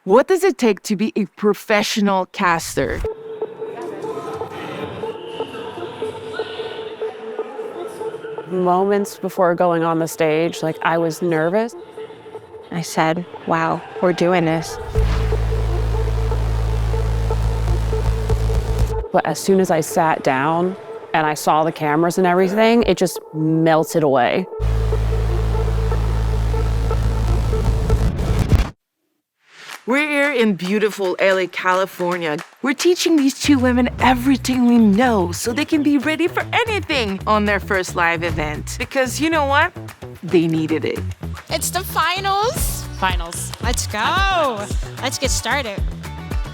What does it take to be a professional caster? Moments before going on the stage, like I was nervous. I said, wow, we're doing this. But as soon as I sat down and I saw the cameras and everything, it just melted away. We're here in beautiful LA, California. We're teaching these two women everything we know so they can be ready for anything on their first live event. Because you know what? They needed it. It's the finals. Let's go. Let's get started.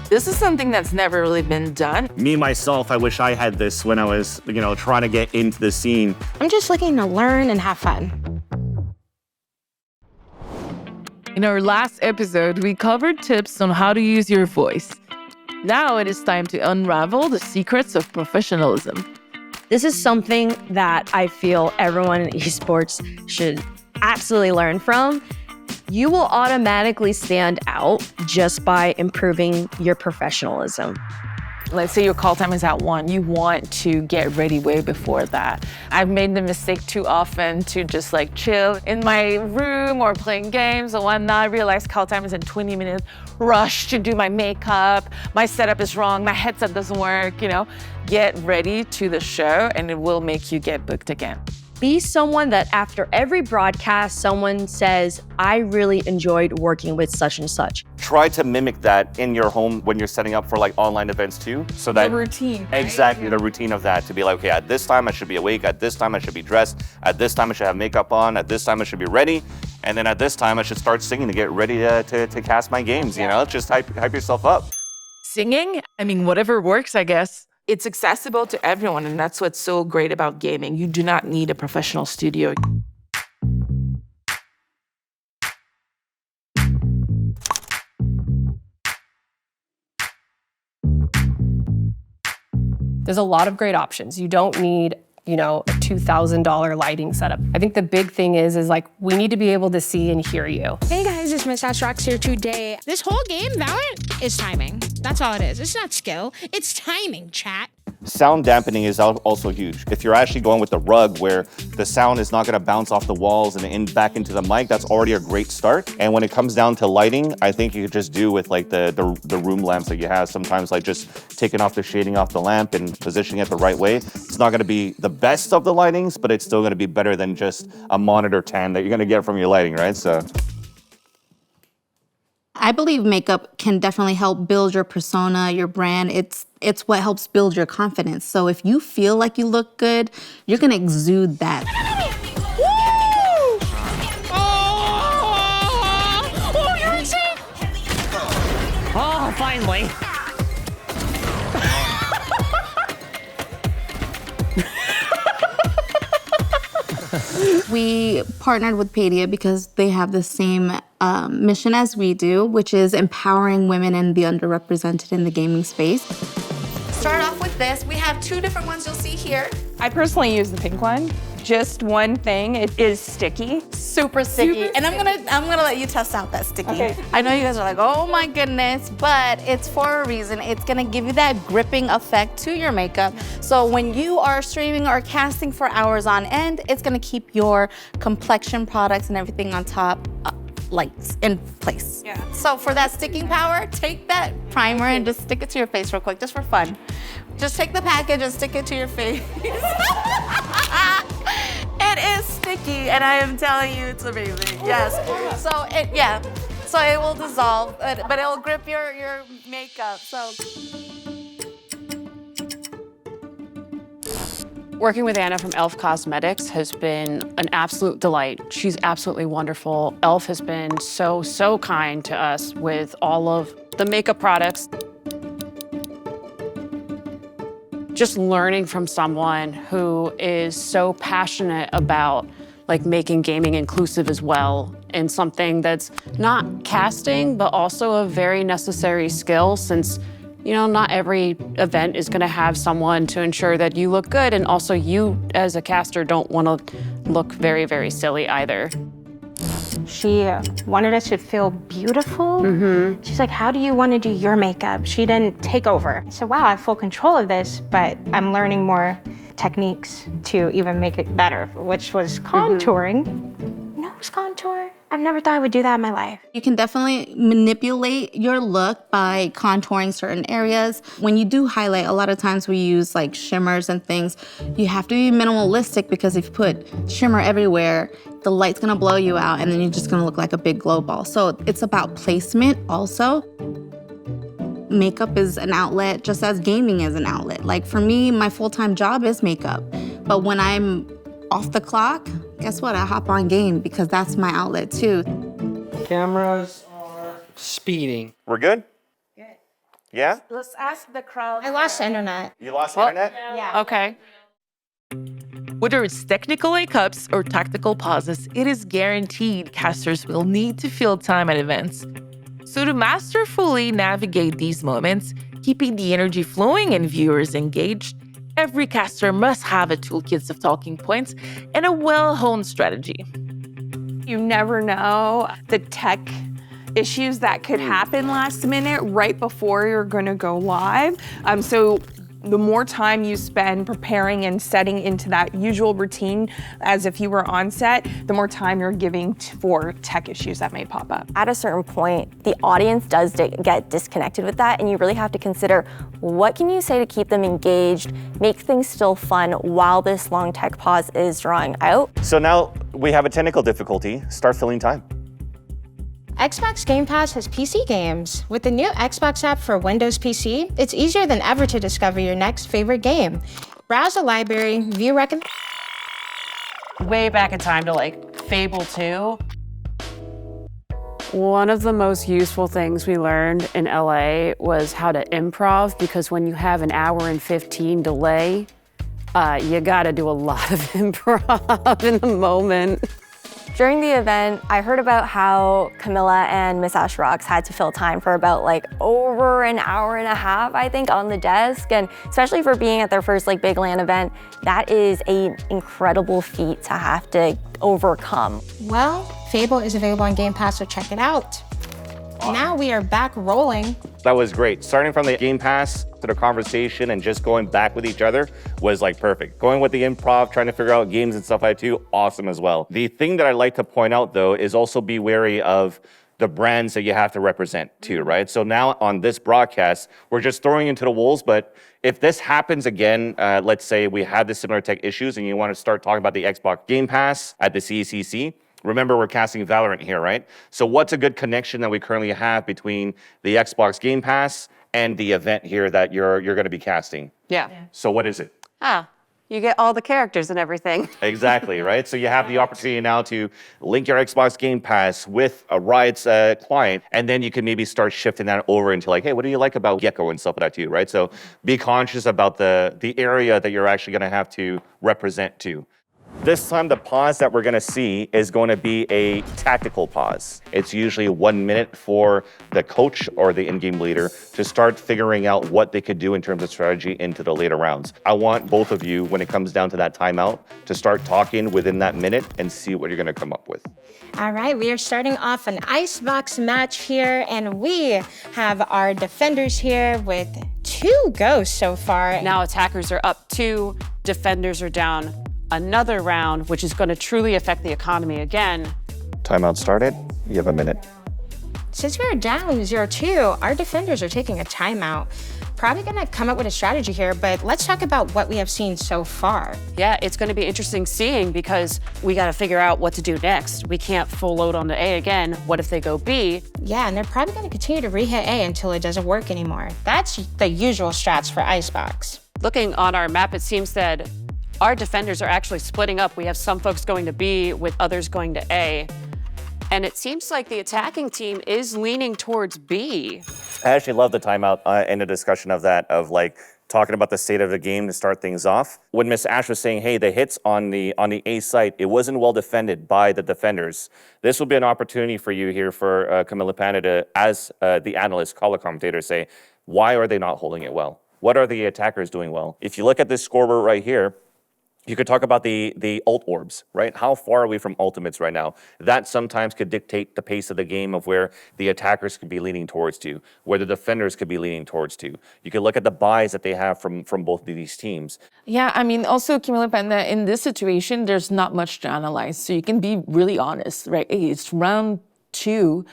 This is something that's never really been done. Me, myself, I wish I had this when I was, trying to get into the scene. I'm just looking to learn and have fun. In our last episode, we covered tips on how to use your voice. Now it is time to unravel the secrets of professionalism. This is something that I feel everyone in esports should absolutely learn from. You will automatically stand out just by improving your professionalism. Let's say your call time is at 1. You want to get ready way before that. I've made the mistake too often to just chill in my room or playing games or whatnot. I realize call time is in 20 minutes. Rush to do my makeup. My setup is wrong. My headset doesn't work, Get ready to the show and it will make you get booked again. Be someone that after every broadcast, someone says, I really enjoyed working with such and such. Try to mimic that in your home when you're setting up for online events too. So that the routine. Right? Exactly, the routine of that. To be like, okay, at this time I should be awake, at this time I should be dressed, at this time I should have makeup on, at this time I should be ready, and then at this time I should start singing to get ready to cast my games, Just hype yourself up. Singing? Whatever works, I guess. It's accessible to everyone, and that's what's so great about gaming. You do not need a professional studio. There's a lot of great options. You don't need, a $2,000 lighting setup. I think the big thing is we need to be able to see and hear you. Hey guys, it's MsAshRocks here today. This whole game, Valorant, is timing. That's all it is. It's not skill. It's timing, chat. Sound dampening is also huge. If you're actually going with the rug where the sound is not going to bounce off the walls and back into the mic, that's already a great start. And when it comes down to lighting, I think you could just do with the room lamps that you have. Sometimes just taking off the shading off the lamp and positioning it the right way. It's not going to be the best of the lightings, but it's still going to be better than just a monitor tan that you're going to get from your lighting, right? So. I believe makeup can definitely help build your persona, your brand. It's what helps build your confidence. So if you feel like you look good, you're gonna exude that. Woo! Oh, you're insane! Oh, finally. We partnered with Paidia because they have the same mission as we do, which is empowering women and the underrepresented in the gaming space. Start off with this. We have 2 different ones you'll see here. I personally use the pink one. Just one thing, it is sticky. Super sticky. And I'm gonna let you test out that sticky. Okay. I know you guys are like, oh my goodness, but it's for a reason. It's gonna give you that gripping effect to your makeup. So when you are streaming or casting for hours on end, it's gonna keep your complexion products and everything on top in place. Yeah. So for that sticking power, take that primer and just stick it to your face real quick, just for fun. Just take the package and stick it to your face. It is sticky, and I am telling you, it's amazing. Yes. So it will dissolve, but it will grip your makeup. So. Working with Anna from e.l.f. Cosmetics has been an absolute delight. She's absolutely wonderful. e.l.f. has been so kind to us with all of the makeup products. Just learning from someone who is so passionate about making gaming inclusive as well, and something that's not casting, but also a very necessary skill, since not every event is going to have someone to ensure that you look good, and also you as a caster don't want to look very, very silly either. She wanted us to feel beautiful. She's like, how do you want to do your makeup? She didn't take over. So wow, I have full control of this, but I'm learning more techniques to even make it better, which was contouring. Nose contour. I've never thought I would do that in my life. You can definitely manipulate your look by contouring certain areas. When you do highlight, a lot of times we use like shimmers and things. You have to be minimalistic because if you put shimmer everywhere, the light's gonna blow you out and then you're just gonna look like a big glow ball. So it's about placement also. Makeup is an outlet just as gaming is an outlet. Like for me, my full-time job is makeup. But when I'm off the clock, guess what? I hop on game because that's my outlet too. Cameras are speeding. We're good? Good. Yeah? Let's ask the crowd. I lost the internet. You lost internet? Yeah. Okay. Whether it's technical hiccups or tactical pauses, it is guaranteed casters will need to fill time at events. So to masterfully navigate these moments, keeping the energy flowing and viewers engaged, every caster must have a toolkit of talking points and a well-honed strategy. You never know the tech issues that could happen last minute right before you're going to go live. So the more time you spend preparing and setting into that usual routine as if you were on set, the more time you're giving for tech issues that may pop up. At a certain point, the audience does get disconnected with that, and you really have to consider what can you say to keep them engaged, make things still fun while this long tech pause is drawing out. So now we have a technical difficulty. Start filling time. Xbox Game Pass has PC games. With the new Xbox app for Windows PC, it's easier than ever to discover your next favorite game. Browse the library, view Way back in time to like Fable 2. One of the most useful things we learned in LA was how to improv, because when you have an hour and 15 delay, you gotta do a lot of improv in the moment. During the event, I heard about how Camilla and MsAshRocks had to fill time for about like over an hour and a half, I think, on the desk. And especially for being at their first like big LAN event, that is an incredible feat to have to overcome. Well, Fable is available on Game Pass, so check it out. Now we are back rolling. That was great. Starting from the Game Pass to the conversation and just going back with each other was like perfect. Going with the improv, trying to figure out games and stuff like that too, awesome as well. The thing that I like to point out though is also be wary of the brands that you have to represent too, right? So now on this broadcast, we're just throwing into the wolves, but if this happens again, let's say we have the similar tech issues and you want to start talking about the Xbox Game Pass at the CECC, remember, we're casting Valorant here, right? So what's a good connection that we currently have between the Xbox Game Pass and the event here that you're going to be casting? Yeah. So what is it? You get all the characters and everything. Exactly, right? So you have the opportunity now to link your Xbox Game Pass with a Riot's client, and then you can maybe start shifting that over into like, hey, what do you like about Gecko and stuff like that too, right? So be conscious about the area that you're actually going to have to represent to. This time, the pause that we're going to see is going to be a tactical pause. It's usually 1 minute for the coach or the in-game leader to start figuring out what they could do in terms of strategy into the later rounds. I want both of you, when it comes down to that timeout, to start talking within that minute and see what you're going to come up with. All right, we are starting off an icebox match here, and we have our defenders here with 2 ghosts so far. Now attackers are up 2, defenders are down another round, which is going to truly affect the economy again. Timeout started. You have a minute. Since we're down 0-2, our defenders are taking a timeout. Probably going to come up with a strategy here, but let's talk about what we have seen so far. Yeah, it's going to be interesting seeing, because we got to figure out what to do next. We can't full load onto A again. What if they go B? Yeah, and they're probably going to continue to re-hit A until it doesn't work anymore. That's the usual strats for Icebox. Looking on our map, it seems that our defenders are actually splitting up. We have some folks going to B with others going to A. And it seems like the attacking team is leaning towards B. I actually love the timeout and the discussion of that, of like talking about the state of the game to start things off. When Miss Ash was saying, hey, the hits on the A site, it wasn't well defended by the defenders. This will be an opportunity for you here for Camilla Panda to, as the analyst, color commentator, say, why are they not holding it well? What are the attackers doing well? If you look at this scoreboard right here, You could talk about the ult orbs, right? How far are we from ultimates right now? That sometimes could dictate the pace of the game of where the attackers could be leaning towards to, where the defenders could be leaning towards to. You could look at the buys that they have from both of these teams. Yeah, I mean, also, Camilla Panda, in this situation, there's not much to analyze. So you can be really honest, right? Hey, it's round 2.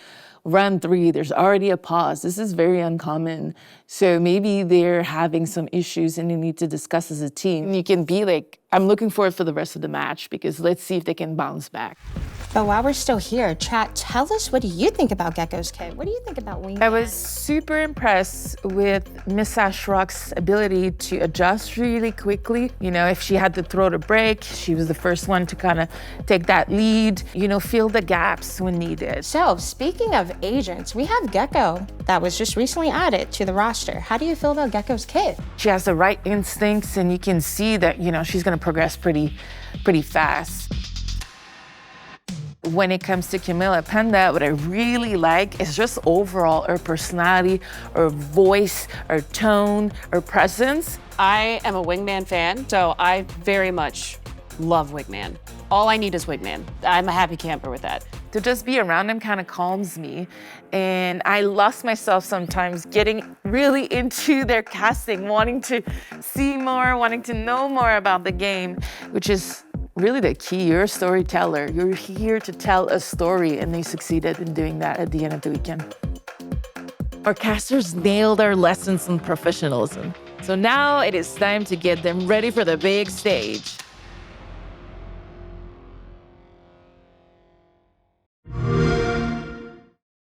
Round 3, there's already a pause. This is very uncommon. So maybe they're having some issues and you need to discuss as a team. And you can be like, I'm looking forward for the rest of the match because let's see if they can bounce back. But while we're still here, chat, tell us, what do you think about Gecko's kit? What do you think about Wingman? I was super impressed with MsAshRocks' ability to adjust really quickly. You know, if she had to throw the break, she was the first one to kind of take that lead, you know, fill the gaps when needed. So, speaking of agents, we have Gecko that was just recently added to the roster. How do you feel about Gecko's kit? She has the right instincts and you can see that, you know, she's going to progress pretty fast. When it comes to Camilla Panda, what I really like is just overall her personality, her voice, her tone, her presence. I am a Wingman fan, so I very much love Wingman. All I need is Wingman. I'm a happy camper with that. To just be around him kind of calms me. And I lost myself sometimes getting really into their casting, wanting to see more, wanting to know more about the game, which is really the key. You're a storyteller. You're here to tell a story, and they succeeded in doing that at the end of the weekend. Our casters nailed our lessons in professionalism. So now it is time to get them ready for the big stage.